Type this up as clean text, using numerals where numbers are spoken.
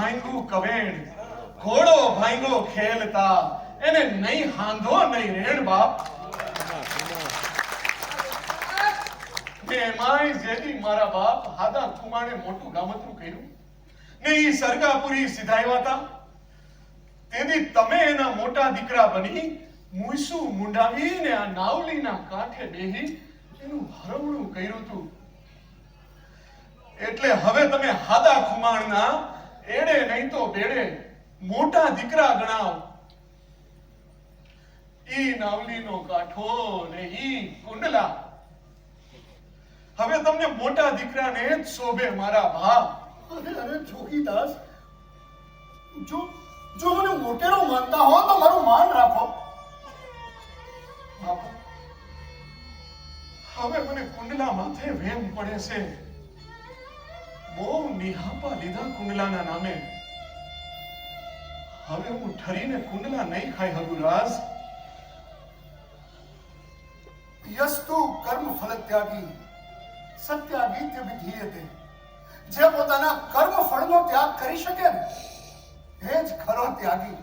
ભાંગું કવેણ, ઘોડો ભાંગો ખેલતા, એને નહીં હાંધો નહીં રેણ બાપ. એમાંય જેથી મારા બાપ હાદા કુમાણે મોટું ગામતરું કર્યું ને ઈ સરગાપુરી સિધાવ્યા હતા, તેથી તમે એના મોટા દીકરા બની મુઈસું મુંડાવીને આ નાવલીના કાંઠે બેહી એનું હરવણું કર્યું હતું. એટલે હવે તમે હાદા ખુમાણના એડે નહીં તો બેડે મોટા દીકરા ગણાવ. ઈ નાવલીનો કાંઠો ને ઈ કુંડલા હવે તમને મોટા દીકરાને જ શોભે મારા ભાવ. અરે જોગીદાસ, જો મને મોટેરો માનતા હો તો મારું માન રાખો. બાપા, હવે મને કુંડલા માથે વેમ પડે છે. બહુ નિહાપા લીધા કુંડલાના નામે. હવે હું ઠરીને કુંડલા નહીં ખાઈ હગુરાજ. યસ્તુ કર્મ ફલ ત્યાગી સત્યાગીત્ય વિધીયતે. જે પોતાના કર્મ ફળનો ત્યાગ કરી શકે ને એ જ ખરો ત્યાગી.